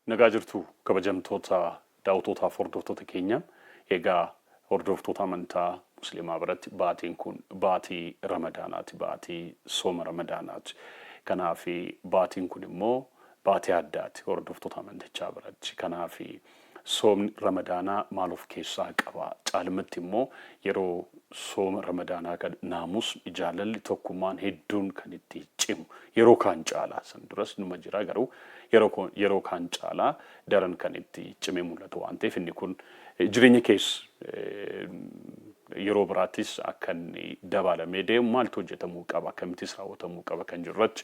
Nagaa jirtu kabajamtoota daawwattoota hordoftoota keenya egaa hordoftoota amantaa musliimaa biratti baatiin kun baatii ramadaanaati, baatii sooma ramadaanaati. Kanaaf baatiin kun immoo baatii addaati hordoftoota amantichaa biratti. Kanaaf soomni ramadaanaa maal of keessaa qaba? Caalmatti immoo yeroo sooma ramadaanaa kan naamus jaalalli tokkummaan hedduun kan itti cimu yeroo kaan caalaa san duras numa jira garuu yeroo kaan caalaa daran kan itti cimee mul'atu waan ta'eef inni kun jireenya keessa yeroo biraattis akka inni dabalamee deemu maaltu hojjetamuu qaba, akkamittis raawwatamuu qaba kan jirratti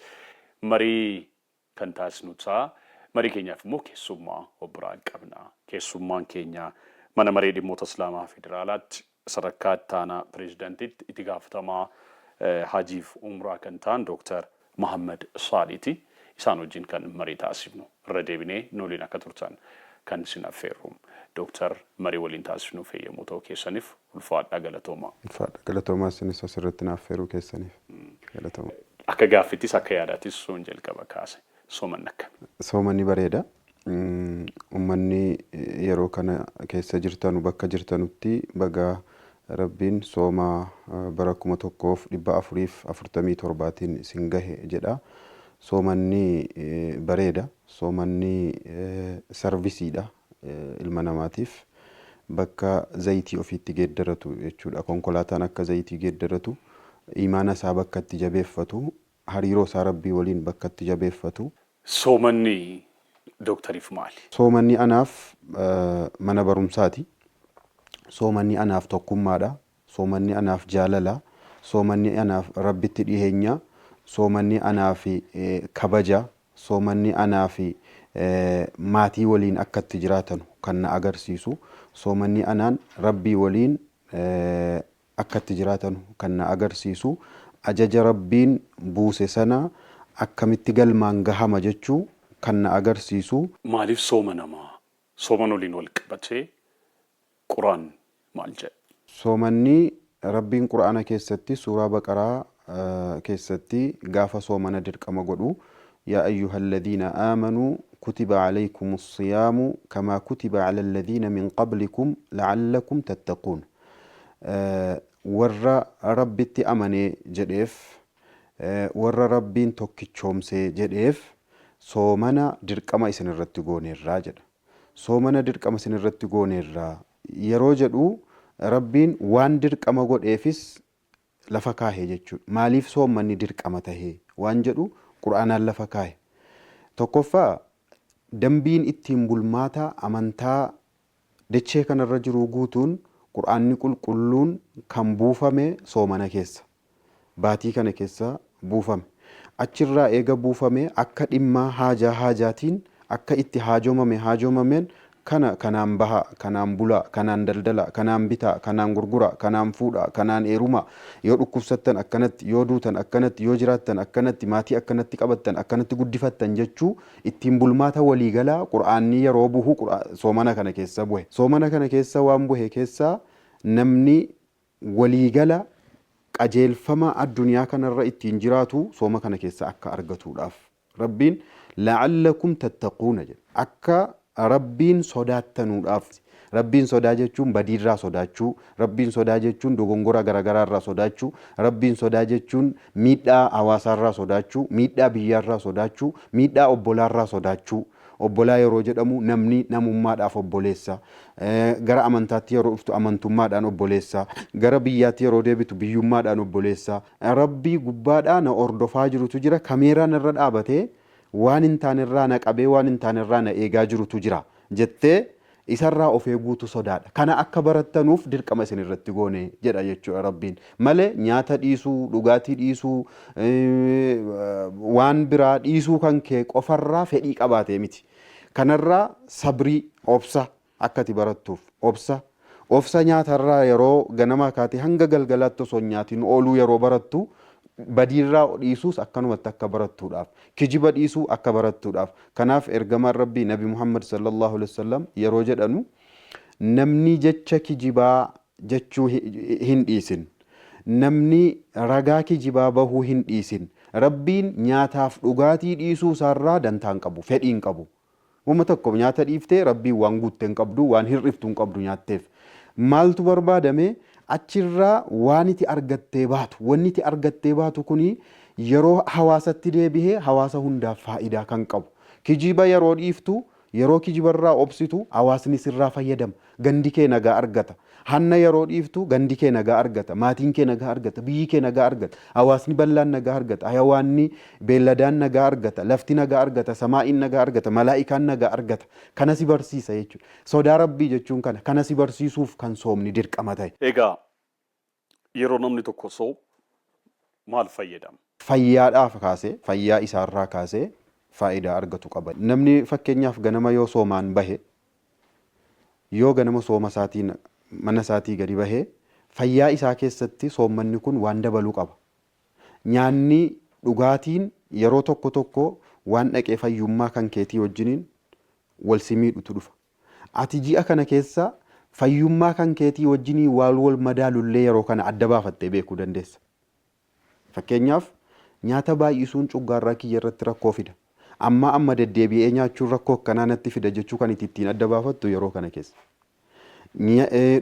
marii kan taasisnu ta'a. Marii keenyaaf immoo keessummaa obbiraa qabna. Keessummaan keenya mana maree dhimmoota Islaamaa Federaalaatti sadarkaa itti aanaa pireezidaantiitti itti gaafatamaa Hajiif Umraa kan ta'an Dr. Muhammad Saaliiti. Isaan wajjin kan marii taasifnu irra deebinee nuliin akka turtan kan isin affeerru. Dr. marii waliin taasifnu fayyamuu ta'uu keessaniif ulfaadhaa galatoomaa. Ulfaadhaa galatoomaa isinis asirratti naaf affeeruu keessaniif galatoomaa. Akka gaaffittis akka yaadaattis soon jalqaba kaase. Soomanni akkami? Soomanni bareeda. Uummanni yeroo kana keessa jirtanu bakka jirtanutti baga Rabbiin sooma bara 1447 isin gahe jedha. Soomanni bareeda. Soomanni sarvisiidha ilma namaatiif. Bakka zayitii ofiitti geeddaratu jechuudha. Konkolaataan akka zayitii geeddaratu imaana isaa bakka itti jabeeffatu. Hariiroo isaa Rabbii waliin bakka itti jabeeffatu. Soomanni doktariif maali? Soomanni anaaf mana barumsaati. Soomanni anaaf tokkummaadha. Soomanni anaaf jaalala. Soomanni anaaf Rabbitti dhiheenya. Soomanni anaaf kabaja. Soomanni anaaf maatii waliin akka itti jiraatan kan na agarsiisu. Soomanni anaan Rabbii waliin akka itti jiraatan kan na agarsiisu. Ajaja Rabbiin buuse sana akkamitti galmaan gahama jechuu kan na agarsiisu. Maaliif sooma namaa? Sooman waliin wal qabatee Quraan maal jedha? Soomanni Rabbiin Quraana keessatti suuraa Baqaraa keessatti gaafa soomana dirqama godhu yaa ayyuhalladhiina aamanuu kutiba alaykumus siyaamu kamaa kutiba alal ladhiina min qablikum la'allakum tattaquun. Warra Rabbitti amanee jedheef warra Rabbiin tokkichoomsee jedheef soomana dirqama isin irratti gooneerraa jedha. Soomana dirqama isin irratti gooneerraa yeroo jedhu Rabbiin waan dirqama godheefis lafa kaahee jechuudha. Maaliif soomanni dirqama tahee waan jedhu Qur'aanaan lafa kaahe. Tokkoffaa dambiin ittiin bulmaata amantaa dachee kanarra jiru guutuun Qur'aanni qulqulluun kan buufame soomana keessa. Baatii kana keessa buufame. Achirraa eega buufame akka dhimma haajaatiin akka itti haajoomameen kanaan baha, kanaan bula, kanaan daldala, kanaan bita, kanaan gurgura, kanaan fuudha, kanaan heeruma, yoo dhukkubsattan akkanatti, yoo duutan akkanatti, yoo jiraattan akkanatti, maatii akkanatti qabattan, akkanatti guddifattan jechuu ittiin bulmaata waliigalaa Qur'aanni yeroo buhu soomana kana keessa buhe. Soomana kana keessa waan buhe keessaa namni waliigala qajeelfama addunyaa kanarra ittiin jiraatu sooma kana keessa akka argatuudhaaf. Rabbiin la'allakum tattaquuna jedha. Akka Rabbiin sodaattanuudhaaf. Rabbiin sodaa jechuun badiirraa sodaachuu, Rabbiin sodaa jechuun dogongora garagaraarraa sodaachuu, Rabbiin sodaa jechuun miidhaa hawaasaarraa sodaachuu, miidhaa biyyaarraa sodaachuu, miidhaa obbolaarraa sodaachuu. Obbolaa yeroo jedhamu namni namummaadhaaf obboleessa. Gara amantaatti yeroo dhuftu amantummaadhaan obboleessa. Gara biyyaatti yeroo deebitu biyyummaadhaan obboleessa. Rabbii gubbaadhaa na ordofaa jirutu jira. Kameeraan irra dhaabatee waan hin taanerraa na qabee waan hin taanerraa na eegaa jirutu jira jettee isarraa of eeguutu sodaadha. Kana akka barattanuuf dirqama isin irratti goone jedha jechuudha Rabbiin. Malee nyaata dhiisuu, dhugaatii dhiisuu, waan biraa dhiisuu kan kee qofarraa fedhii qabaatee miti. Kanarraa sabrii, obsa akkati barattuuf obsa nyaatarraa yeroo ganamaa kaatee hanga galgalaatti osoo nyaatiin ooluu yeroo barattu badiirraa dhiisuus akkanumatti akka barattuudhaaf, kijiba dhiisuu akka barattuudhaaf. Kanaaf ergamaan Rabbii Nabi Muhammad sallallahu alaihi wasallam yeroo jedhanu namni jecha kijibaa jechuu hin dhiisin, namni ragaa kijibaa bahuu hin dhiisin. Rabbiin nyaataaf dhugaatii dhiisuu isaarraa dantaan qabu, fedhiin qabu. Wama tokko nyaata dhiiftee rabbiin waan guutte hin qabdu waan hir'iftu hin qabdu nyaatteef. Maaltu barbaadame achirraa waan itti argattee baatu wanni itti argattee baatu kuni yeroo hawaasatti deebihee hawaasa hundaaf faayidaa kan qabu. Kijiba yeroo dhiiftu yeroo kijibarraa obsitu hawaasni sirraa fayyadama. Gandi kee nagaa argata. Hanna yeroo dhiiftu gandi kee nagaa argata. Maatiin kee nagaa argata. Biyyi kee nagaa argata. Hawaasni bal'aan nagaa argata. Hayawaanni beelladaan nagaa argata. Lafti nagaa argata. Samaa'iin nagaa argata. Malaa'ikaan nagaa argata. Kana si barsiisa jechuudha. Sodaa rabbii jechuun kana. Kana si barsiisuuf kan soomni dirqama ta'e. Egaa yeroo namni tokko soomu maal fayyadama? Fayyaadhaaf kaasee fayyaa isaarraa kaasee faayidaa argatu qaba. Namni fakkeenyaaf ganama yoo soomaan bahe yoo ganama sooma isaatiin mana isaatii gadi bahee fayyaa isaa keessatti soommanni kun waan dabaluu qaba. Nyaanni dhugaatiin yeroo tokko tokko waan dhaqee fayyummaa kan keetii wajjiniin wal simiidhutu dhufa. Ati ji'a kana keessa fayyummaa kan keetii wajjinii wal madaalullee yeroo kana adda baafattee beekuu dandeessa. Fakkeenyaaf nyaata baay'isuun cuggaarraa kiyya irratti rakkoo fida. Amma deddeebi'ee nyaachuun rakkoo akkanaa natti fida jechuu kan ittiin adda baafattu yeroo kana keessa.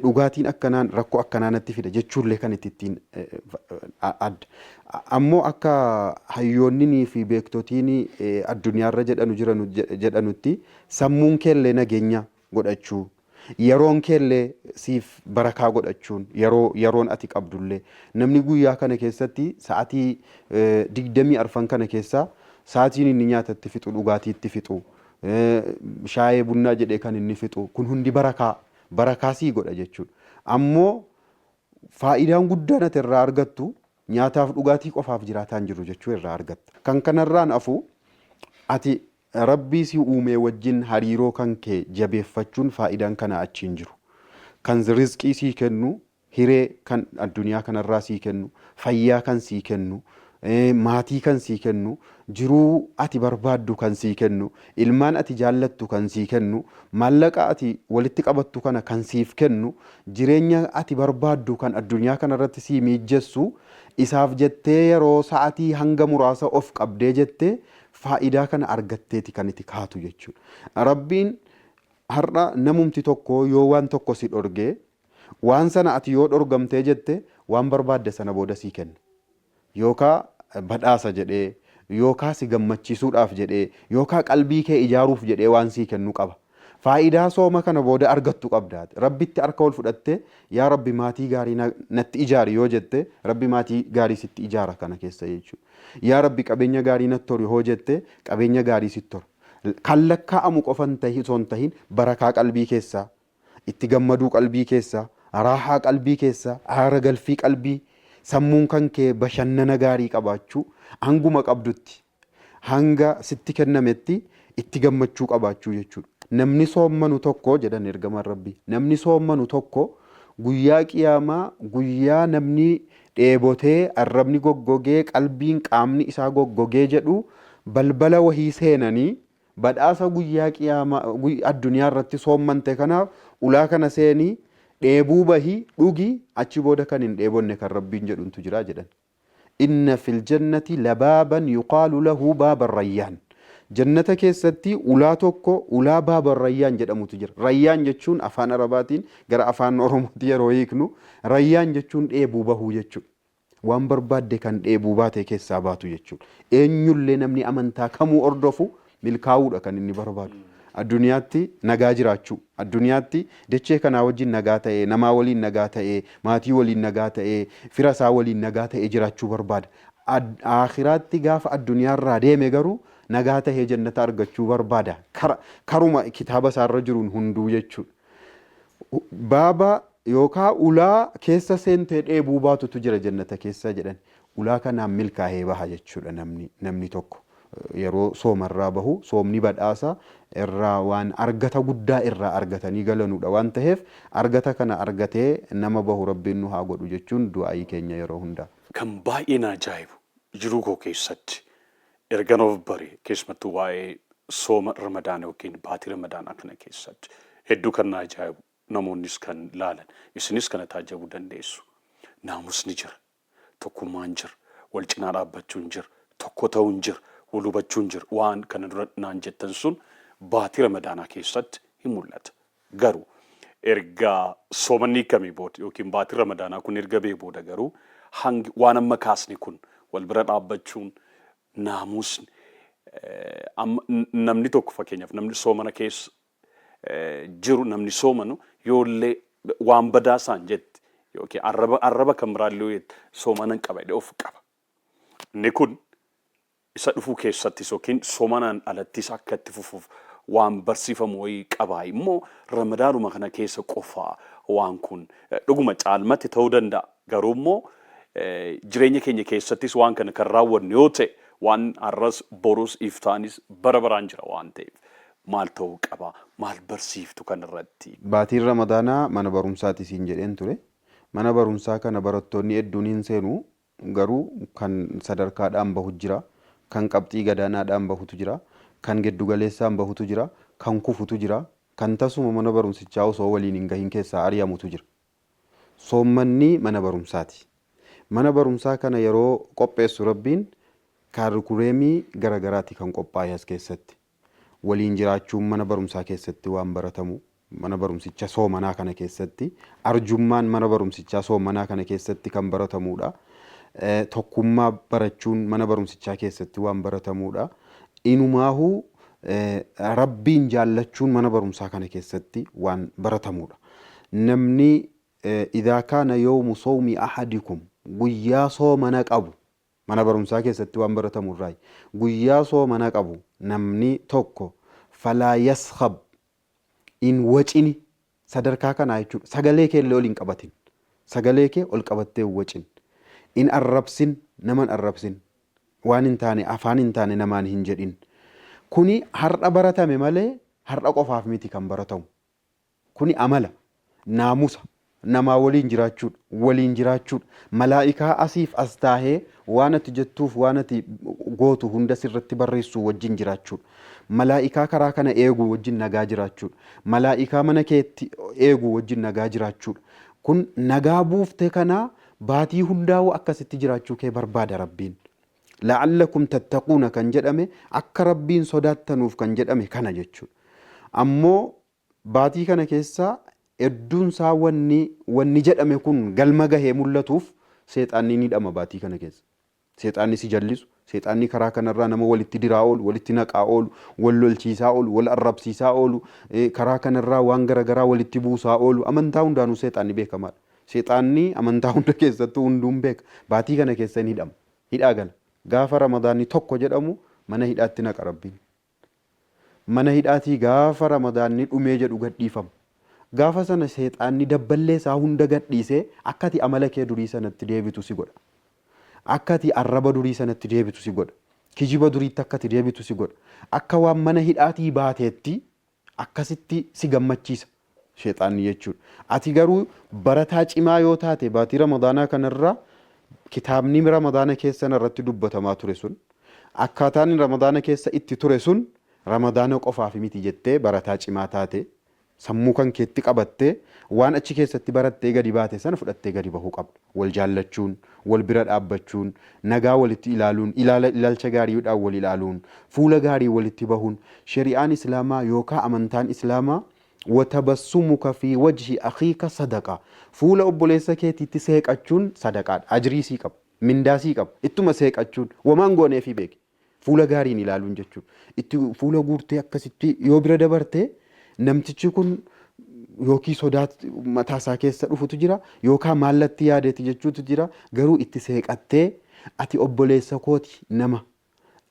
Dhugaatiin akkanaan rakkoo akkanaa natti fida jechuullee kan ittiin adda. Ammoo akka hayyoonnii fi beektotiin addunyaarra jedhanutti sammuun keellee nageenya godhachuu. Yeroon keellee siif barakaa godhachuun yeroon ati qabdullee namni guyyaa kana keessatti sa'aatii 24 kana keessaa sa'aatiin inni nyaatatti fixu dhugaatiitti fixu shaayee bunnaa jedhee kan inni fixu kun hundi barakaa sii godha jechuudha. Ammoo faayidaan guddaan ati irraa argattu nyaataaf dhugaatii qofaaf jiraataan jiru jechuu irraa argatta. Kan kanarraan afu ati rabbii si uumee wajjin hariiroo kan kee jabeeffachuun faayidaan kana achiin jiru. Kan rizqii sii kennu, hiree kan addunyaa kanarraa sii kennu, fayyaa kan sii kennu, maatii kan sii kennu, jiruu ati barbaaddu kan sii kennu, ilmaan ati jaallattu kan sii kennu, maallaqa ati walitti qabattu kana kan siif kennu, jireenya ati barbaaddu kan addunyaa kanarratti sii miijessu isaaf jettee yeroo sa'aatii hanga muraasa of qabdee jettee faayidaa kana argatteeti kan itti kaatu jechuudha. Rabbiin har'a namumti tokko yoo waan tokko si dhorgee waan sana ati yoo dhorgamtee jette waan barbaadde sana booda sii kenna. Yookaa badhaasa jedhee yookaa si gammachiisuudhaaf jedhee yookaa qalbii kee ijaaruuf jedhee waan sii kennu qaba. Faayidaa sooma kana booda argattu qabda. Rabbitti harka ol fudhattee yaa Rabbi maatii gaarii natti ijaari yoo jette Rabbi maatii gaarii sitti ijaara kana keessa jechuudha. Yaa Rabbi qabeenya gaarii natti tori yoo jette qabeenya gaarii sitti tora. Kan lakkaa'amu qofa osoo hin tahin barakaa qalbii keessaa, itti gammaduu qalbii keessaa, raahaa qalbii keessaa, aara galfii qalbii, sammuun kan kee bashannana gaarii qabaachuu hanguma qabdutti hanga sitti kennametti itti gammachuu qabaachuu jechuudha. Namni soommanu tokko jedhan ergamaan Rabbii. Namni soommanu tokko guyyaa qiyaamaa guyyaa namni dheebotee arrabni goggogee qalbiin qaamni isaa goggogee jedhu balbala wahii seenanii badhaasa guyyaa qiyaamaa addunyaa irratti soommante kanaaf ulaa kana seenii dheebuu bahii dhugi achi booda kan hin dheebonne kan Rabbiin jedhuntu jira jedhan. Inna fil jannati labaaban yuqaalu lahu baaba rayyaan. Jannata keessatti ulaa tokko ulaa baaba rayyaan jedhamutu jira. Rayyaan jechuun afaan Arabaatiin gara afaan Oromootti yeroo hiiknu rayyaan jechuun dheebuu bahuu jechuudha. Waan barbaadde kan dheebuu baate keessaa baatu jechuudha. Eenyullee namni amantaa kamuu hordofu milkaa'uudha kan inni barbaadu. Addunyaatti nagaa jiraachuu, addunyaatti dachee kanaa wajjin nagaa ta'ee, namaa waliin nagaa ta'ee, maatii waliin nagaa ta'ee, fira isaa waliin nagaa ta'ee jiraachuu barbaada. Akhiraatti gaafa addunyaarraa deeme garuu nagaa tahee jannata argachuu barbaada. Karuma kitaaba isaarra jiruun hunduu jechuudha. Baaba yookaan ulaa keessa seentee dheebuu baatutu jira jannata keessa jedhan. Ulaa kanaan milkaa'ee baha jechuudha namni tokko. Yeroo soomarraa bahu soomni badhaasa irraa waan argata guddaa irraa argatanii galanuudha waan ta'eef argata kana argatee nama bahu Rabbiin nu haa godhu jechuun du'aayii keenya yeroo hundaa. Kan baay'ee na ajaa'ibu jiruu koo keessatti erga of bare keessumattuu waa'ee sooma ramadaana yookiin baatii ramadaanaa kana keessatti hedduu kan na ajaa'ibu namoonnis kan laalan isinis kana taajabuu dandeessu. Naamusni jira, tokkummaan jira, wal cinaa dhaabbachuun jira, tokko ta'uun jira, wal hubachuun jira. Waan kana dura naan jettan sun baatii ramadaanaa keessatti hin mul'ata. Garuu erga soomanni kamii booda yookiin baatii ramadaanaa kun erga bee booda garuu waan amma kaasni kun wal bira dhaabbachuun naamusni namni tokko fakkeenyaaf namni soomana keessa jiru namni soomanu yoollee waan badaa isaan jetti yookiin arraba kan biraallee soomanan qaba jedhee of qaba. Inni kun isa dhufuu keessattis yookiin soomanaan alattis akka itti fufuuf waan barsiifamu wayii qabaa immoo ramadaanuma kana keessa qofaa waan kun dhuguma caalmatti ta'uu danda'a. Garuu immoo jireenya keenya keessattis waan kana kan raawwannu yoo ta'e waan arras borus iftaanis bara baraan jira waan ta'eef maal ta'uu qaba maal barsiiftu kan irratti. Baatiin ramadaanaa mana barumsaati siin jedheen ture. Mana barumsaa kana barattoonni hedduun hin seenu garuu kan sadarkaadhaan bahu jira, kan qabxii gadaanaadhaan bahutu jira, kan giddu galeessaan bahutu jira, kan kufutu jira, kan tasuma mana barumsichaa osoo waliin hin gahin keessaa ari'amutu jira. Soommanni mana barumsaati. Mana barumsaa kana yeroo qopheessu Rabbiin kaarikuleemii garagaraati kan qophaa'e as keessatti. Waliin jiraachuun mana barumsaa keessatti waan baratamu. Mana barumsichaa soomanaa kana keessatti arjummaan mana barumsichaa soomanaa kana keessatti kan baratamudha. Tokkummaa barachuun mana barumsichaa keessatti waan baratamudha. Inumaahuu Rabbiin jaallachuun mana barumsaa kana keessatti waan baratamudha. Namni idhaa kaana yoomu soomii ahadikum guyyaa soomana qabu mana barumsaa keessatti waan baratamurraa guyyaa soomana qabu namni tokko falaa yaskhab in wacini sadarkaa kanaa jechuudha. Sagalee kee illee ol hin qabatin. Sagalee kee ol qabattee wacin. In arrabsin naman arrabsin. Waan hin taane afaan hin taane namaan hin jedhin. Kuni har'a baratame malee har'a qofaaf miti kan baratamu. Kuni amala naamusa namaa waliin jiraachuudha. Waliin jiraachuudha. Malaa'ikaa asiif as taahee waan ati jettuuf waan ati gootu hunda sirratti barreessuu wajjin jiraachuudha. Malaa'ikaa karaa kana eeguu wajjin nagaa jiraachuudha. Malaa'ikaa mana keetti eeguu wajjin nagaa jiraachuudha. Kun nagaa buuftee kana baatii hundaa'u akkasitti jiraachuu kee barbaada Rabbiin. La'allakum tattaquuna kan jedhame akka Rabbiin sodaattanuuf kan jedhame kana jechuudha. Ammoo baatii kana keessaa hedduun isaa wanni jedhame kun galma gahee mul'atuuf seexaanni ni dhama baatii kana keessa. Seexaanni si jallisu, seexaanni karaa kanarraa nama walitti diraa oolu, walitti naqaa oolu, wal lolchiisaa oolu, wal arrabsiisaa oolu, karaa kanarraa waan garagaraa walitti buusaa oolu. Amantaa hundaanuu seexaanni beekamaadha. Seexaanni amantaa hunda keessattuu hunduun beeka. Baatii kana keessa ni hidhama. Hidhaa gala. Gaafa ramadaanni tokko jedhamu mana hidhaatti naqa Rabbiin. Mana hidhaatii gaafa ramadaanni dhumee jedhu gadhiifama. Gaafa sana seexaanni dabballee isaa hunda gadhiisee akkati amala kee durii sanatti deebitu si godha. Akkati arraba durii sanatti deebitu si godha. Kijiba duriitti akkati deebitu si godha. Akka waan mana hidhaatii baateetti akkasitti si gammachiisa seexaanni jechuudha. Ati garuu barataa cimaa yoo taate baatii ramadaanaa kanarraa kitaabni ramadaana keessa irratti dubbatamaa ture sun akkaataan ramadaana keessa itti ture sun ramadaana qofaaf miti jettee barataa cimaa taate sammuu kan keetti qabattee waan achi keessatti barattee gadi baate sana fudhattee gadi bahuu qabda. Wal jaallachuun, wal bira dhaabbachuun, nagaa walitti ilaaluun, ilaalcha gaariidhaan wal ilaaluun, fuula gaarii walitti bahuun, shari'aan islaamaa yookaan amantaan islaamaa وتبسمك في وجه أخيك صدقة فولا أبوليسا كيتي تسيقاتشون صدقات أجري سيقب من دا سيقب إتما سيقاتشون ومان قوني في بيك فولا غارين إلالون جتشون إتو فولا قورتي أكسيتي يوبرا دبرتي نمتشكون يوكي صدات متاسا كيسا رفوتو جرا يوكا مالتي يادتي جتشوتو جرا غرو إتي سيقاتي أتي أبوليسا كوتي نما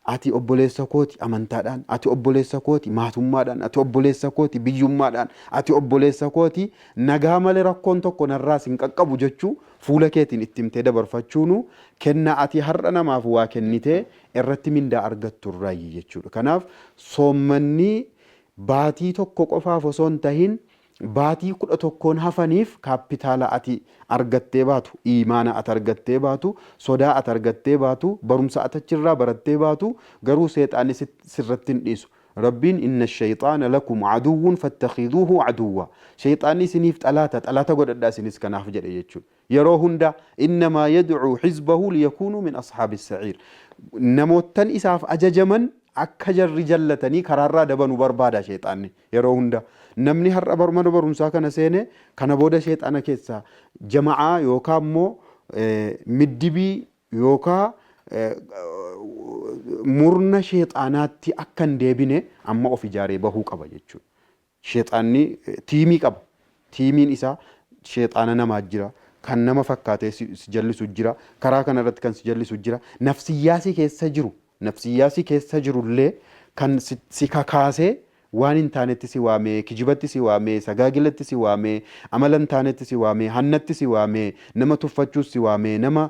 ati obboleessa kooti amantaadhaan, ati obboleessa kooti maatummaadhaan, ati obboleessa kooti biyyummaadhaan, ati obboleessa kooti nagaa malee rakkoon tokko narraas hin qaqqabu jechuu fuula keetiin itti himtee dabarfachuunu kenna ati har'a namaaf waa kennitee irratti mindaa argattu irraayi jechuudha. Kanaaf soommanni baatii tokko qofaaf osoo hin tahin baatii 11 hafaniif kaapitaala ati argattee baatu, iimaana ati argattee baatu, sodaa ati argattee baatu, barumsa ati achirraa barattee baatu, garuu seexaanni sirratti hin dhiisu. Rabbiin inna shayxaana lakum aduwwun fattakhiduuhu aduwwa. Shayxaanni isiniif xalaata godhadhaa isinis kanaaf jedhe jechuudha. Yeroo hunda innamaa yad'uu xizbahu liyakuunuu min ashaabi saciir. Namoottan isaaf ajajaman akka jarri jallatanii karaarraa dabanuu barbaada sheexaanni yeroo hunda. Namni har'a mana barumsaa kana seene kana booda sheexaana keessaa jama'aa yookaan immoo middibii yookaan murna sheexaanaatti akka hin deebine amma of ijaaree bahuu qaba jechuudha. Sheexaanni tiimii qaba. Tiimiin isaa sheexaana namaa jira. Kan nama fakkaatee si jallisu jira. Karaa kanarratti kan si jallisu jira. Nafsiyyaasii keessa jiru. Nafsiyyaasii keessa jirullee kan si kakaasee waan hin taanetti si waamee, kijibatti si waamee, sagaagilatti si waamee, amala hin taanetti si waamee, hannatti si waamee, nama tuffachuus si waamee, nama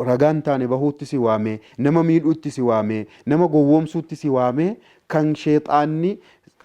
ragaa hin taane bahuutti si waamee, nama miidhuutti si waamee, nama gowwoomsuutti si waamee kan sheexaanni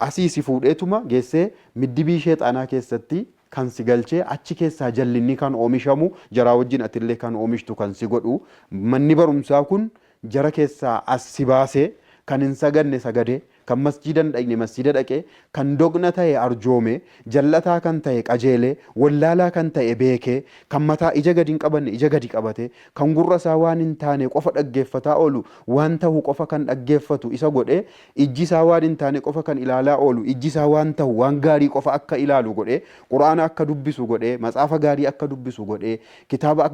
asii si fuudheetuma geessee middibii sheexaanaa keessatti kan si galchee achi keessaa jallinni kan oomishamu jaraa wajjin atillee kan oomishtu kan si godhu. Manni barumsaa kun jara keessaa as si baasee kan hin saganne sagadee, kan masjiida hin dhaqne masjiida dhaqee, kan dogna ta'e arjoome, jallataa kan ta'e qajeelee, wallaalaa kan ta'e beekee, kan mataa ija gadi hin qabanne ija gadi qabate, kan gurra isaa waan hin taane qofa dhaggeeffataa oolu waan ta'u qofa kan dhaggeeffatu isa godhee, ijji isaa waan hin taane qofa kan ilaalaa oolu ijji isaa waan ta'u waan gaarii qofa akka ilaalu godhee, quraana akka dubbisu godhee, matsaafa gaarii akka dubbisu godhee, kitaaba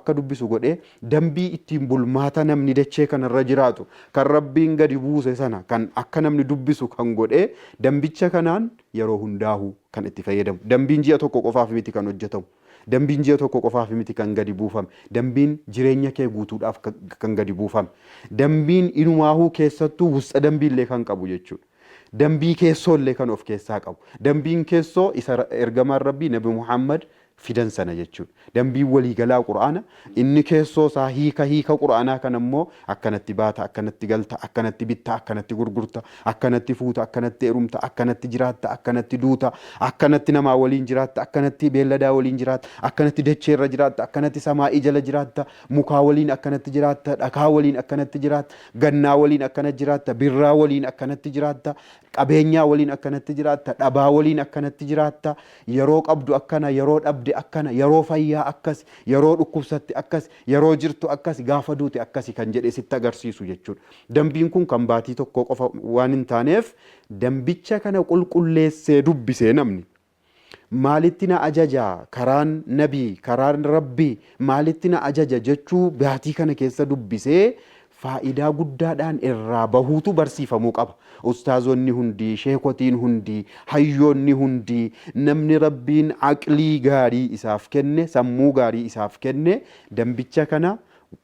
akka dubbisu godhee, dambii ittiin bulmaata namni dachee kanarra jiraatu kan rabbiin gadi buuse sana kan akka namni dubbisu kan godhee dambicha kanaan yeroo hundaahu kan itti fayyadamu. Dambiin ji'a tokko qofaaf miti kan hojjetamu. Dambiin ji'a tokko qofaaf miti kan gadi buufame. Dambiin jireenya kee guutuudhaaf kan gadi buufame. Dambiin inumaahuu keessattuu wusxa dambiillee kan qabu jechuudha. Dambii keessoollee kan of keessaa qabu. Dambiin keessoo isa ergamaan rabbii Nabi Muhammad fidan sana jechuudha. Dambiin waliigalaa quraana inni keessoo isaa hiika quraanaa kan ammoo akkanatti baata, akkanatti galta, akkanatti bitta, akkanatti gurgurta, akkanatti fuuta, akkanatti heerumta, akkanatti jiraatta, akkanatti duuta, akkanatti namaa waliin jiraatta, akkanatti beelladaa waliin jiraatta, akkanatti dacheerra jiraatta, akkanatti samaa'ii jala jiraatta, mukaa waliin akkanatti jiraatta, dhakaa waliin akkanatti jiraatta, gannaa waliin akkanatti jiraatta, birraa waliin akkanatti jiraatta, qabeenyaa waliin akkanatti jiraatta, dhabaa waliin akkanatti jiraatta, yeroo qabdu akkana, yeroo dhabde akkana, yeroo fayyaa akkas, yeroo dhukkubsatte akkas, yeroo jirtu akkas, gaafa duute akkasi kan jedhe sitti agarsiisu jechuudha. Dambiin kun kan baatii tokko qofa waan hin taaneef dambicha kana qulqulleessee dubbisee namni maalitti na ajaja karaan nabii, karaan rabbii maalitti na ajaja jechuu baatii kana keessa dubbisee faayidaa guddaadhaan irraa bahuutu barsiifamuu qaba. Ustaazonni hundi, sheekotiin hundi, hayyoonni hundi, namni rabbiin aqlii gaarii isaaf kenne, sammuu gaarii isaaf kenne dambicha kana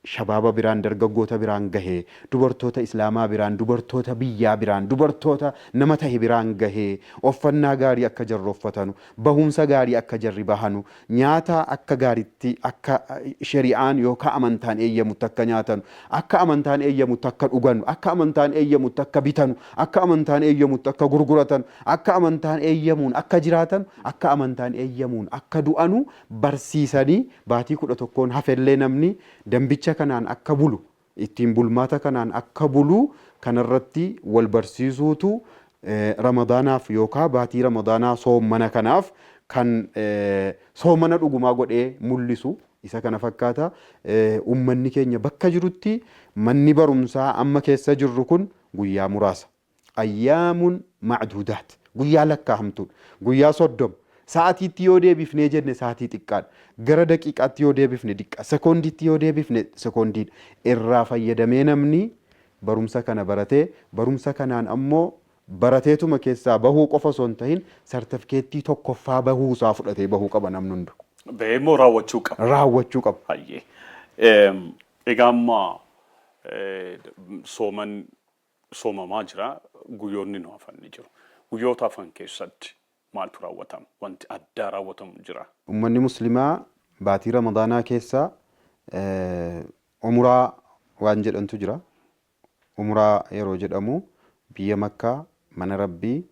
shabaaba biraan, dargaggoota biraan gahee, dubartoota islaamaa biraan, dubartoota biyyaa biraan, dubartoota nama tahe biraan gahee, uffannaa gaarii akka jarri uffatanu, bahumsa gaarii akka jarri bahanu, nyaata akka gaariitti akka shari'aan yookaan amantaan eeyyamutti akka nyaatanu, akka amantaan eeyyamutti akka dhuganu, akka amantaan eeyyamutti akka bitanu, akka amantaan eeyyamutti akka gurguratan, akka amantaan eeyyamuun akka jiraatan, akka amantaan eeyyamuun akka du'anu barsiisanii baatii 11 hafellee namni dambicha kanaan akka bulu, ittiin bulmaata kanaan akka bulu kanarratti wal barsiisuutu ramadaanaaf yookaan baatii ramadaanaa soomana kanaaf kan soomana dhugumaa godhee mul'isu isa kana fakkaata. Uummanni keenya bakka jirutti manni barumsaa amma keessa jirru kun guyyaa muraasa. Ayyaamun macduudaat, guyyaa lakkaa'amtuudha, guyyaa 30. Sa'aatiitti yoo deebifnee jenne sa'aatii xiqqaadha. Gara daqiiqaatti yoo deebifne diqqa. Sekoondiitti yoo deebifne sekoondiidha. Irraa fayyadamee namni barumsa kana baratee, barumsa kanaan ammoo barateetuma keessaa bahuu qofa osoo hin tahin sartifikeettii tokkoffaa bahuusaa fudhatee bahuu qaba namni hundu. Beemoo raawwachuu qaba. Raawwachuu qaba. Hayyee. Egaa amma soomamaa jira. Guyyoonni nu hafan ni jiru. Guyyoota hafan keessatti maaltu raawwatama? Wanti addaa raawwatamu jira. Uummanni muslimaa baatii ramadaanaa keessa umuraa waan jedhantu jira. Umuraa yeroo jedhamu biyya Makkaa mana rabbii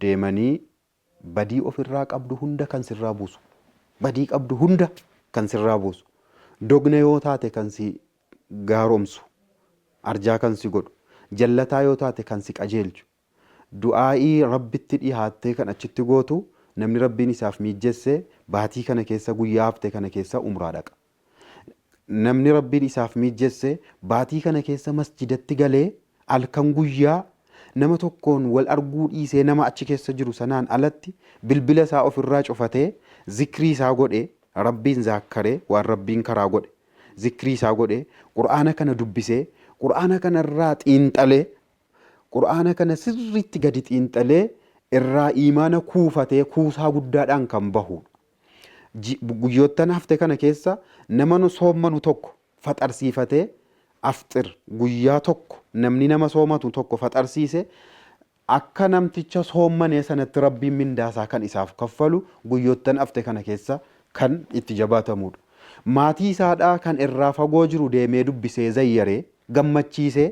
deemanii badii ofirraa qabdu hunda kan sirraa buusu. Badii qabdu hunda kan sirraa buusu. Dogna yoo taate kan si gaaromsu. Arjaa kan si godhu. Jallataa yoo taate kan si qajeelchu. Du'aa'ii rabbitti dhihaattee kan achitti gootu namni rabbiin isaaf miijjesse baatii kana keessa guyyaa hafte kana keessa umraa dhaqa. Namni rabbiin isaaf miijjesse baatii kana keessa masjidatti galee halkan guyyaa nama tokkoon wal arguu dhiisee nama achi keessa jiru sanaan alatti bilbila isaa ofirraa cufatee zikrii isaa godhee rabbiin zaakkaree waan rabbiin karaa godhe zikrii isaa godhee qur'aana kana dubbisee qur'aana kanarraa xiinxalee qur'aana kana sirriitti gadi xiinxalee irraa imaana kuufatee kuusaa guddaadhaan kan bahu. Guyyoottan hafte kana keessa nama soommanu tokko faxarsiifatee afxir guyyaa tokko namni nama soomatu tokko faxarsiise akka namticha soommanee sanatti rabbiin mindaasaa kan isaaf kaffalu guyyoottan hafte kana keessa kan itti jabaatamudha. Maatii isaadhaa kan irraa fagoo jiru deemee dubbisee zayyaree gammachiisee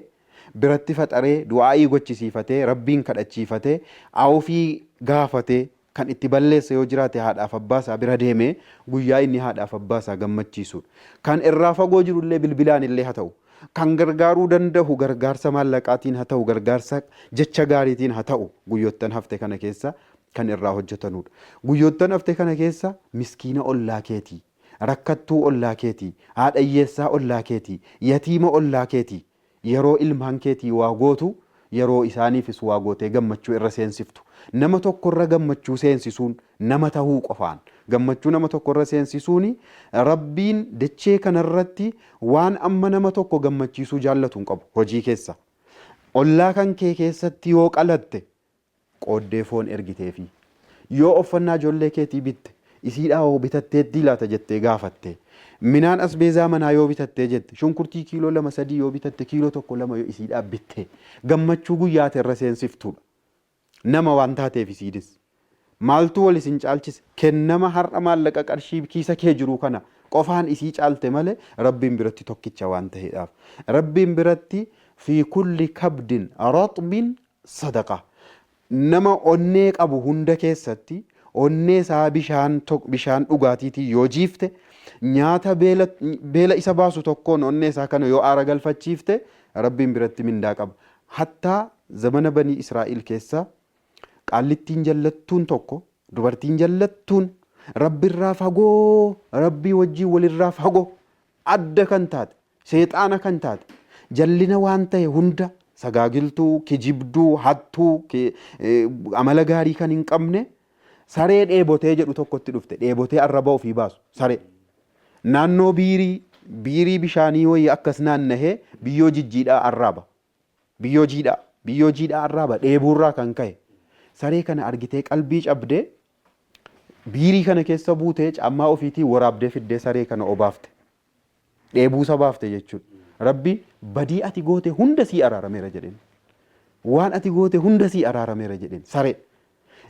biratti faxaree du'aa'ii gochisiifatee rabbiin kadhachiifatee ofii gaafatee kan itti balleessa yoo jiraate haadhaaf abbaasaa bira deemee guyyaa inni haadhaaf abbaasaa gammachiisudha. Kan irraa fagoo jirullee bilbilaan illee haa ta'u, kan gargaaruu danda'u gargaarsa maallaqaatiin haa ta'u, gargaarsa jecha gaariitiin haa ta'u guyyoottan hafte kana keessa kan irraa hojjetanudha. Guyyoottan hafte kana keessa miskiina ollaa keetii, rakkattuu ollaa keetii, haadha hiyyeessaa ollaa keetii, yatiima ollaa keetii yeroo ilmaan keetii waa gootu yeroo isaaniifis waa gootee gammachuu irra seensiftu. Nama tokkorra gammachuu seensisuun nama tahuu qofaan gammachuu nama tokkorra seensisuuni rabbiin dachee kanarratti waan amma nama tokko gammachiisuu jaallatu hin qabu. Hojii keessa ollaa kan kee keessatti yoo qalatte qooddee foon ergiteefi yoo uffannaa ijoollee keetii bitte isiidhaa hoo bitatteetti laata jettee gaafatte minaan asbeezaa manaa yoo bitattee jette shunkurtii kiiloo 2-3 yoo bitatte kiiloo 1-2 yoo isiidhaa bitte gammachuu guyyaate irra seensiftudha. Nama waan taateef isiidis maaltu wal isin caalchise kennama har'a maallaqa qarshii kiisa kee jiru kana qofaan isii caalte malee rabbiin biratti tokkicha waan ta'eedhaaf rabbiin biratti fi kulli kabdin raxbin sadaqa. Nama onnee qabu hunda keessatti onnee isaa bishaan dhugaatiitii yoo jiifte nyaata beela isa baasu tokkoon onnee isaa kana yoo aara galfachiifte rabbiin biratti mindaa qaba. Hattaa zamana banii Israa'il keessa qaallittiin jallattuun tokko dubartiin jallattuun rabbiirraa fagoo rabbii wajjin walirraa fagoo adda kan taate seexaana kan taate jallina waan ta'e hunda sagaagiltuu kijibduu hattuu amala gaarii kan hin qabne saree dheebotee jedhu tokkotti dhufte dheebotee arraba ofii baasu saree naannoo biirii bishaanii wayii akkas naannahee biyyoo jijjiidhaa arraaba biyyoo jiidhaa arraaba dheebuurraa kan ka'e saree kana argitee qalbii cabdee biirii kana keessa buutee cammaa ofiitii waraabdee fiddee saree kana obaafte dheebuusa baafte jechuudha. Rabbi badii ati goote hunda sii araarameera jedheen waan ati goote hunda sii araarameera jedheen saree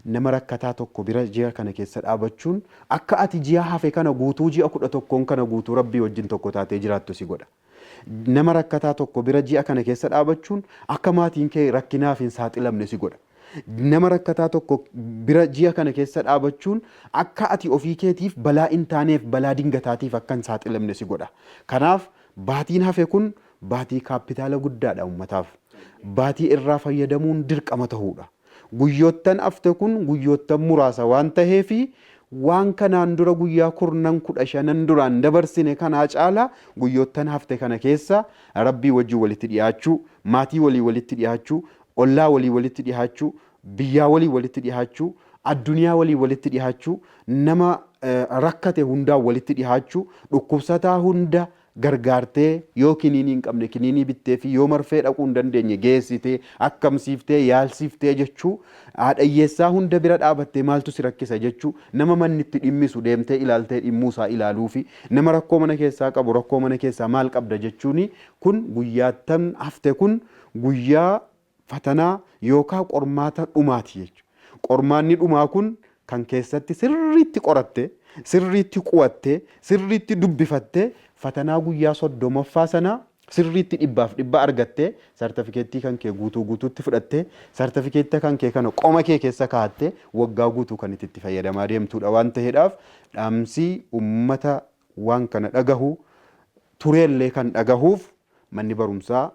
nama rakkataa tokko bira ji'a kana keessa dhaabachuun akka ati ji'a hafe kana guutuu ji'a 11 kana guutuu rabbii wajjin tokko taatee jiraattu si godha. Nama rakkataa tokko bira ji'a kana keessa dhaabachuun akka maatiin kee rakkinaaf hin saaxilamne si godha. Nama rakkataa tokko bira ji'a kana keessa dhaabachuun akka ati ofii keetiif balaa hin taaneef balaa dingataatiif akka hin saaxilamne si godha. Kanaaf baatiin hafe kun baatii kaapitaala guddaadha ummataaf. Baatii irraa fayyadamuun dirqama ta'uudha. Guyyoottan hafte kun guyyoottan muraasa waan ta'eefi waan kanaan dura guyyaa 15 duraan dabarsine kanaa caalaa guyyoottan hafte kana keessa rabbii wajjin walitti dhiyaachuu, maatii walii walitti dhiyaachuu, ollaa walii walitti dhiyaachuu, biyyaa walii walitti dhiyaachuu, addunyaa walii walitti dhiyaachuu, nama rakkate hundaa walitti dhiyaachuu, dhukkubsataa hunda gargaartee yoo kiniinii hin qabne kiniinii bittee fi yoo marfee dhaquu hin dandeenye geessitee akkamsiiftee yaalsiftee jechuu haadha hiyyeessaa hunda bira dhaabattee maaltu si rakkisa jechuu nama manni itti dhimmisu deemtee ilaaltee dhimmuusaa ilaaluu fi nama rakkoo mana keessaa qabu rakkoo mana keessaa maal qabda jechuuni kun guyyaattan hafte kun guyyaa fatanaa yookaan qormaata dhumaati jechuudha. Qormaanni dhumaa kun kan keessatti sirriitti qoratte sirriitti quwatte sirriitti dubbifatte fatanaa guyyaa 30ffaa sana sirriitti 100% argatte sartifikeettii kan kee guutuutti fudhatte sartifikeetta kan kee kana qoma kee keessa kaa'atte waggaa guutuu kan itti fayyadamaa deemtuudha waan ta'eedhaaf dhaamsi ummata waan kana dhagahu tureellee kan dhagahuuf manni barumsaa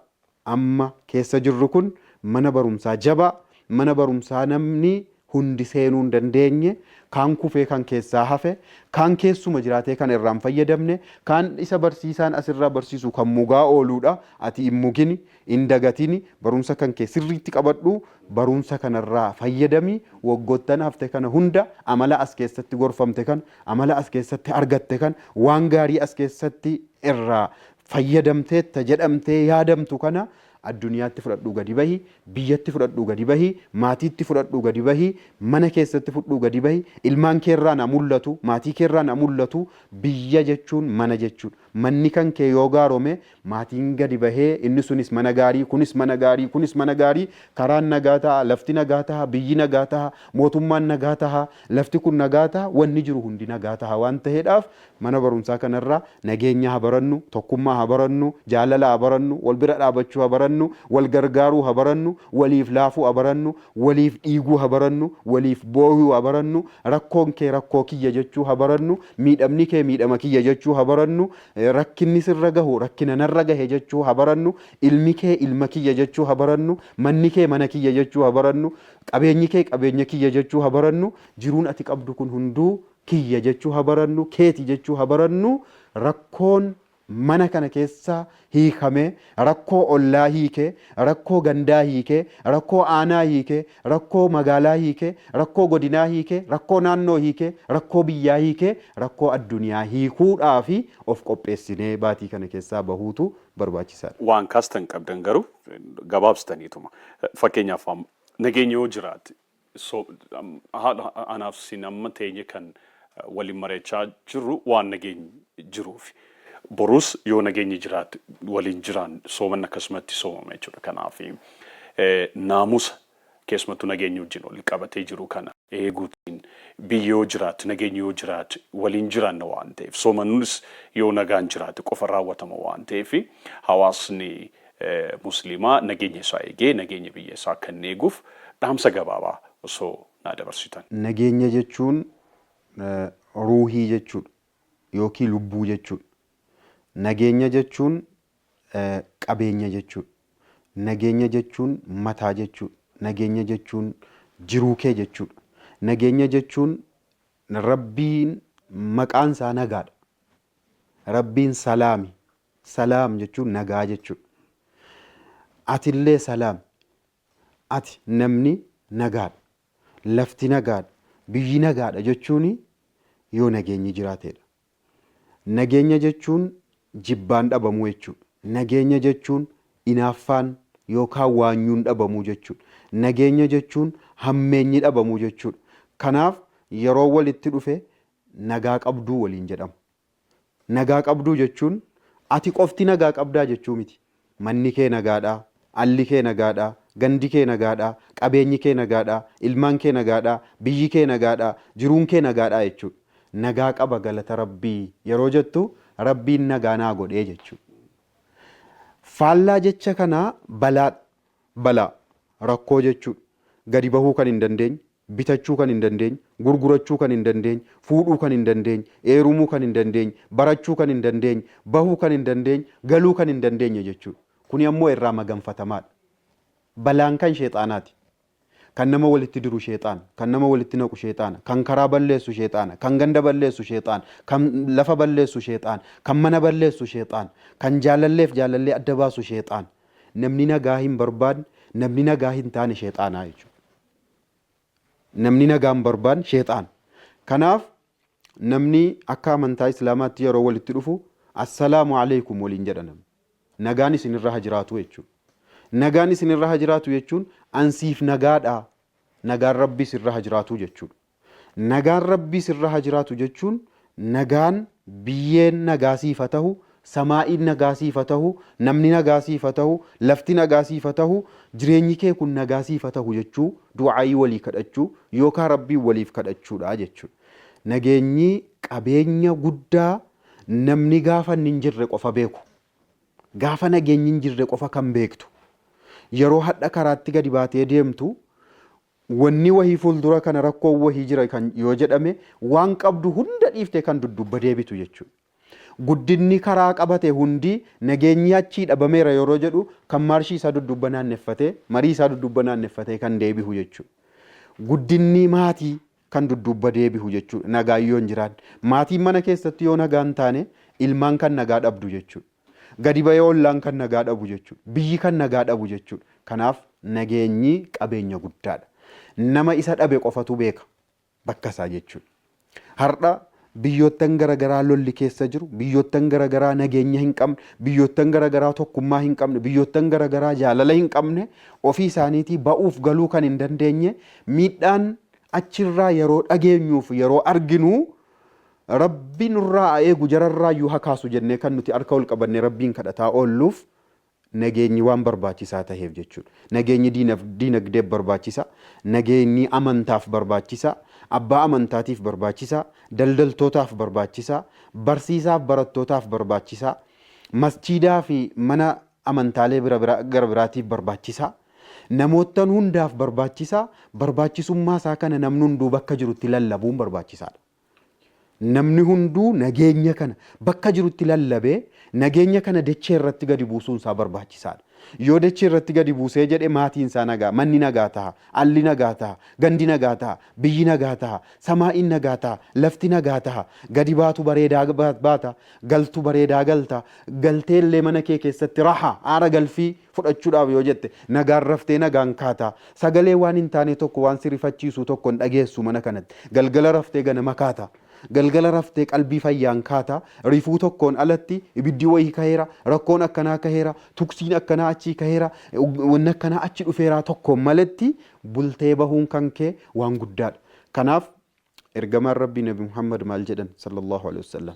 amma keessa jirru kun mana barumsaa jabaa mana barumsaa namni hundi seenuu hin dandeenye, kaan kufee kan keessaa hafe, kaan keessuma jiraatee kan irraan fayyadamne, kaan isa barsiisaan asirraa barsiisu kan mugaa ooluudha. Ati hin mugini, hin dagatini, barumsa kan kee sirriitti qabadhu, barumsa kanarraa fayyadami. Waggoottan hafte kana hunda amala as keessatti gorfamte kan, amala as keessatti argatte kan, waan gaarii as keessatti irraa fayyadamteetta jedhamtee yaadamtu kana addunyaatti fudhadhuu gadi bahi, biyyatti fudhadhuu gadi bahi, maatiitti fudhadhuu gadi bahi, mana keessatti fudhadhuu gadi bahi, ilmaan keerraa na mul'atu, maatii keerraa na mul'atu. Biyya jechuun mana jechuudha. Manni kan kee yoo gaarome maatiin gadi bahee inni sunis mana gaarii, kunis mana gaarii, kunis mana gaarii, karaan nagaa ta'a, lafti nagaa ta'a, biyyi nagaa ta'a, mootummaan nagaa ta'a, lafti kun nagaa ta'a, wanni jiru hundi nagaa ta'a waan ta'eedhaaf mana barumsaa kanarraa nageenya haa barannu, tokkummaa haa barannu, jaalala haa barannu, wal bira dhaabachuu haa barannu, wal gargaaruu haa barannu, waliif laafuu haa barannu, waliif dhiiguu haa barannu, waliif boohuu haa barannu, rakkoon kee rakkoo kiyya jechuu haa barannu, miidhamni kee miidhama kiyya jechuu haa barannu, rakkinni sirra gahu rakkina narra gahe jechuu haa barannu, ilmi kee ilma kiyya jechuu haa barannu, manni kee mana kiyya jechuu haa barannu, qabeenyi kee qabeenya kiyya jechuu haa barannu, jiruun ati qabdu kun hunduu kiyya jechuu haa barannu, keeti jechuu haa barannu. Rakkoon mana kana keessa hiikame, rakkoo ollaa hiike, rakkoo gandaa hiike, rakkoo aanaa hiike, rakkoo magaalaa hiike, rakkoo godinaa hiike, rakkoo naannoo hiike, rakkoo biyyaa hiike, rakkoo addunyaa hiikuudhaaf of qopheessinee baatii kana keessaa bahuutu barbaachisaadha. Waan kaastan qabdan garuu gabaabsitaniituma. Fakkeenyaaf nageenya yoo jiraate anaaf sin amma teenye kan waliin mari'achaa jirru waan nageenyi jiruufi. Borus yoo nageenyi jiraate waliin jiraan soomanni akkasumatti soomama jechuudha. Kanaaf naamusa keessumattuu nageenyi wajjin wal qabatee jiru kana eeguutiin biyyoo jiraate nageenyi yoo jiraate waliin jiraanna waan ta'eef soomannis yoo nagaan jiraate qofa raawwatama waan ta'eef hawaasni musliimaa nageenya isaa eegee nageenya biyya isaa kan eeguuf dhaamsa gabaabaa osoo naa dabarsitan. Nageenya jechuun ruuhii jechuudha yookiin lubbuu jechuudha. Nageenya jechuun qabeenya jechuudha. Nageenya jechuun mataa jechuudha. Nageenya jechuun jiruu kee jechuudha. Nageenya jechuun rabbiin maqaan isaa nagaadha. Rabbiin salaami. Salaam jechuun nagaa jechuudha. Atillee salaam. Ati namni nagaadha. Lafti nagaadha. Biyyi nagaadha jechuun yoo nageenyi jiraateedha. Nageenya jechuun jibbaan dhabamuu jechuudha. Nageenya jechuun inaaffaan yookaan waanyuun dhabamuu jechuudha. Nageenya jechuun hammeenyi dhabamuu jechuudha. Kanaaf yeroo walitti dhufe nagaa qabduu waliin jedhama. Nagaa qabduu jechuun ati qofti nagaa qabdaa jechuu miti. Manni kee nagaadhaa, alli kee nagaadhaa, gandi kee nagaadhaa, qabeenyi kee nagaadhaa, ilmaan kee nagaadhaa, biyyi kee nagaadhaa, jiruun kee nagaadhaa jechuudha. Nagaa qaba galata rabbii yeroo jettu rabbiin nagaa naa godhee jechuudha. Faallaa jecha kanaa balaa rakkoo jechuudha. Gadi bahuu kan hin dandeenye, bitachuu kan hin dandeenye, gurgurachuu kan hin dandeenye, fuudhuu kan hin dandeenye, heerumuu kan hin dandeenye, barachuu kan hin dandeenye, bahuu kan hin dandeenye, galuu kan hin dandeenye jechuudha. Kuni ammoo irraa maganfatamaadha. Balaan kan sheexaanaati. Kan nama walitti diru sheexaana, kan nama walitti naqu sheexaana, kan karaa balleessu sheexaana, kan ganda balleessu sheexaana, kan lafa balleessu sheexaana, kan mana balleessu sheexaana, kan jaalalleef jaalallee adda baasu sheexaana. Namni nagaa hin barbaadne, namni nagaa hin taane sheexaanaa jechuudha. Namni nagaa hin barbaadne sheexaana. Kanaaf namni akka amantaa islaamaatti yeroo walitti dhufu assalaamu alaykum waliin jedha namni. Nagaan isinirra haa jiraatu jechuudha. Nagaan isinirra haa jiraatu jechuun ansiif nagaadha. Nagaan rabbii sirra haa jiraatu jechuudha. Nagaan rabbii sirra haa jiraatu jechuun nagaan biyyeen nagaasiif haa ta'u, samaa'iin nagaasiif haa ta'u, namni nagaasiif haa ta'u, lafti nagaasiif haa ta'u, jireenyi kee kun nagaasiif haa ta'u jechuu du'aayii walii kadhachuu yookaan rabbii waliif kadhachuudha jechuudha. Nageenyi qabeenya guddaa namni gaafa hin jirre qofa beeku. Gaafa nageenyi hin jirre qofa kan beektu. Yeroo hadha karaatti gadi baatee deemtu wanni wahii fuuldura kana rakkoo wahii jira kan yoo jedhame waan qabdu hunda dhiiftee kan dudduuba deebitu jechuudha. Guddinni karaa qabate hundi nageenyi achii dhabameera yeroo jedhu kan marshii isaa dudduuba naanneffatee marii isaa dudduuba naanneffatee kan deebihu jechuudha. guddinni maatii kan dudduuba deebi'u jechuudha. Nagaan yoo hin jiraanne maatiin mana keessatti yoo nagaan taane ilmaan kan nagaa dhabdu jechuudha. Gadi ba'ee ollaan kan nagaa dhabu jechuudha. Biyyi kan nagaa dhabu jechuudha. Kanaaf nageenyi qabeenya guddaadha. Nama isa dhabe qofatu beeka bakka isaa jechuudha. Har'a biyyoottan garaagaraa lolli keessa jiru, biyyoottan garaagaraa nageenya hin qabne, biyyoottan garaagaraa tokkummaa hin qabne, biyyoottan garaagaraa jaalala hin qabne, ofii isaaniitii ba'uuf galuu kan hin dandeenye, miidhaan achirraa yeroo dhageenyuuf yeroo arginu rabbi nurraa eegu jararraa iyyuu hakaasu jennee kan nuti harka ol qabannee rabbiin kadhataa oolluuf nageenyi waan barbaachisaa taheef jechuudha. Nageenyi diinagdeef barbaachisa, nageenyi amantaaf barbaachisa, abbaa amantaatiif barbaachisa, daldaltootaaf barbaachisa, barsiisaaf barattootaaf barbaachisa, masjiidaa fi mana amantaalee gara biraatiif barbaachisa. Namoottan hundaaf barbaachisa. Barbaachisummaa isaa kana namni hunduu bakka jirutti lallabuun barbaachisaadha. Namni hunduu nageenya kana bakka jirutti lallabee nageenya kana dachee irratti gadi buusuun isaa barbaachisaadha. Yoo dachee irratti gadi buusee jedhe maatiin isaa nagaa, manni nagaa ta'a, alli nagaa ta'a, gandi nagaa ta'a, biyyi nagaa ta'a, samaa'iin nagaa ta'a, lafti nagaa ta'a, gadi baatu bareedaa baata, galtu bareedaa galta, galtee illee mana kee keessatti raha aara galfii fudhachuudhaaf yoo jette nagaan raftee nagaan kaata. Sagalee waan hin taane tokko waan si rifachiisu tokko hin dhageessu mana kanatti. Galgala raftee ganama kaata. Galgala raftee qalbii fayyaan kaata. Rifuu tokkoon alatti ibiddi wayii kaheera, rakkoon akkanaa kaheera, tuksiin akkanaa achii kaheera, wanni akkanaa achi dhufeeraa tokkoon malatti bultee bahuun kan kee waan guddaadha. Kanaaf ergamaan rabbii Nabi Muhammad maal jedhan sallallahu alaihi wasallam,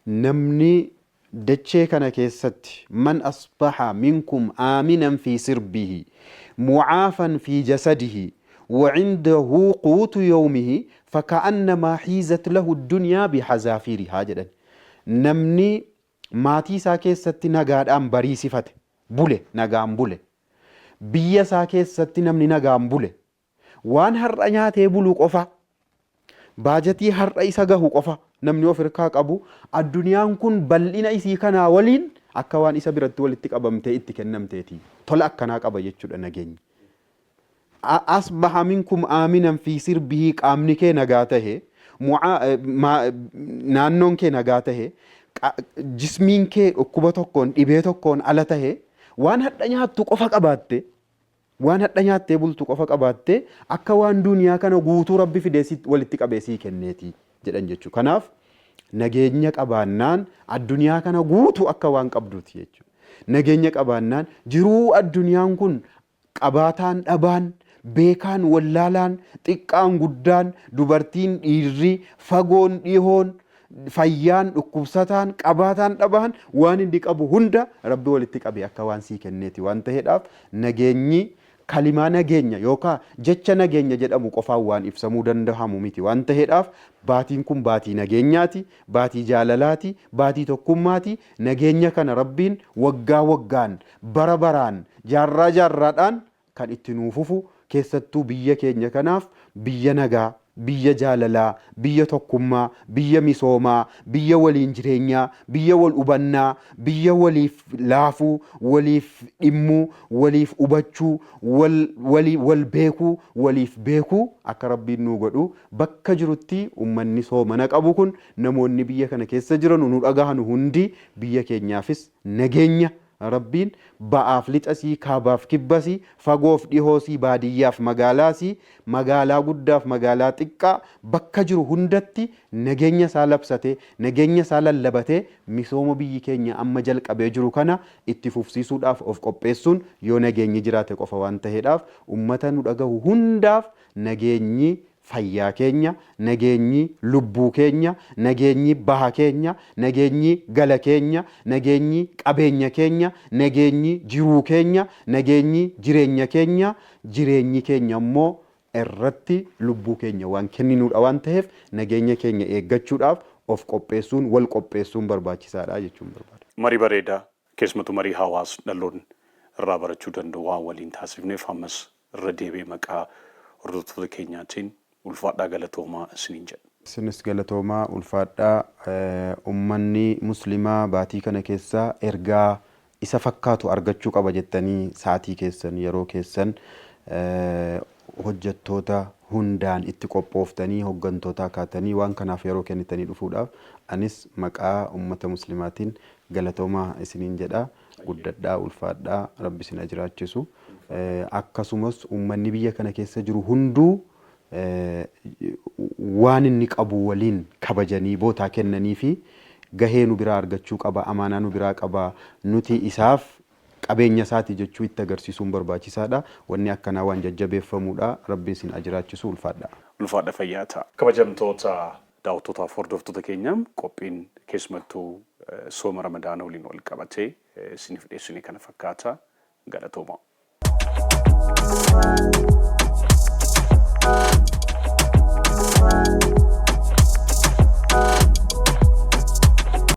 namni dachee kana keessatti man asbaha minkum aaminan fi sirbihi mucaafan fi jasadihi وعنده قوت يومه فكأنما حيزت له الدنيا بحذافيرها جدا. نمني ماتي ساكي ستي نغاد ام بري صفت بوله نغام بوله بيا ساكي ستي نمني نغام بوله وان هر نياتي بولو قفا باجتي هر ايسا غهو قفا نمني وفركا قبو الدنيا كن بلنا ايسي كنا ولين akka waan isa biratti walitti qabamtee itti kennamteeti. Tola akkanaa qaba jechuudha nageenyi. Asbaha minkum aaminan fi sirbihi qaamni kee nagaa tahe, naannoon kee nagaa tahe, jismiin kee dhukkuba tokkoon dhibee tokkoon ala tahe, waan hadha nyaattu qofa qabaatte, waan hadha nyaattee bultu qofa qabaatte akka waan duniyaa kana guutuu rabbi fidee walitti qabee sii kenneeti jedhan jechuudha. Kanaaf nageenya qabaannaan addunyaa kana guutuu akka waan qabduuti jechuudha. Nageenya qabaannaan jiruu addunyaan kun qabaataan dhabaan, beekaan wallaalaan, xiqqaan guddaan, dubartiin dhiirri, fagoon dhihoon, fayyaan dhukkubsataan, qabaataan dhabaan waan inni qabu hunda rabbi walitti qabe akka waan sii kenneeti waan ta'eedhaaf nageenyi kalimaa nageenya yookaan jecha nageenya jedhamu qofaan waan ibsamuu danda'amu miti waan ta'eedhaaf baatiin kun baatii nageenyaati, baatii jaalalaati, baatii tokkummaati. Nageenya kana rabbiin waggaa waggaan, bara baraan, jaarraa jaarraadhaan kan itti nuufufu keessattuu biyya keenya kanaaf biyya nagaa, biyya jaalalaa, biyya tokkummaa, biyya misoomaa, biyya waliin jireenyaa, biyya wal hubannaa, biyya waliif laafuu, waliif dhimmuu, waliif hubachuu, wal beekuu, waliif beekuu akka rabbiin nu godhu bakka jirutti ummanni soomana qabu kun namoonni biyya kana keessa jiran nu dhagahan hundi biyya keenyaafis nageenya rabbiin ba'aaf lixasii kaabaaf kibbasii fagoof dhihoosii baadiyyaaf magaalaasii magaalaa guddaaf magaalaa xiqqaa bakka jiru hundatti nageenya isaa labsatee nageenya isaa lallabatee misooma biyyi keenya amma jalqabee jiru kana itti fufsiisuudhaaf of qopheessuun yoo nageenyi jiraate qofa waan ta'eedhaaf ummata nu dhagahu hundaaf nageenyi fayyaa keenya, nageenyi lubbuu keenya, nageenyi baha keenya, nageenyi gala keenya, nageenyi qabeenya keenya, nageenyi jiruu keenya, nageenyi jireenya keenya, jireenyi keenya immoo irratti lubbuu keenya waan kenninuudha waan ta'eef nageenya keenya eeggachuudhaaf of qopheessuun wal qopheessuun barbaachisaadha jechuun barbaada. Marii bareedaa keessumattuu marii hawaas dhaloonni irraa barachuu danda'u waan waliin taasifneef ammas irra deebi'ee maqaa hordoftoota keenyaatiin ulfaadhaa galatoomaa isiniin jedha. Isinis galatoomaa ulfaadhaa ummanni muslimaa baatii kana keessa ergaa isa fakkaatu argachuu qaba jettanii saatii keessan yeroo keessan hojjettoota hundaan itti qophooftanii hoggantootaa kaatanii waan kanaaf yeroo kennitanii dhufuudhaaf anis maqaa ummata muslimaatiin galatoomaa isiniin jedha. Guddadhaa ulfaadhaa rabbi isin ajiraachisu. Akkasumas ummanni biyya kana keessa jiru hunduu waan inni qabu waliin kabajanii bootaa kennanii fi gahee nu biraa argachuu qaba, amaanaa nu biraa qaba. Nuti isaaf qabeenya isaati jechuu itti agarsiisuun barbaachisaadha. Wanni akkanaa waan jajjabeeffamuudha. Rabbi isin ajiraachisu. Ulfaadha. Ulfaadha fayyaa ta'a. Kabajamtoota daawwattootaaf hordoftoota keenya qophiin keessumattuu sooma ramadaana waliin wal qabatee isiniif dhiyeessine kana fakkaata. Galatooma.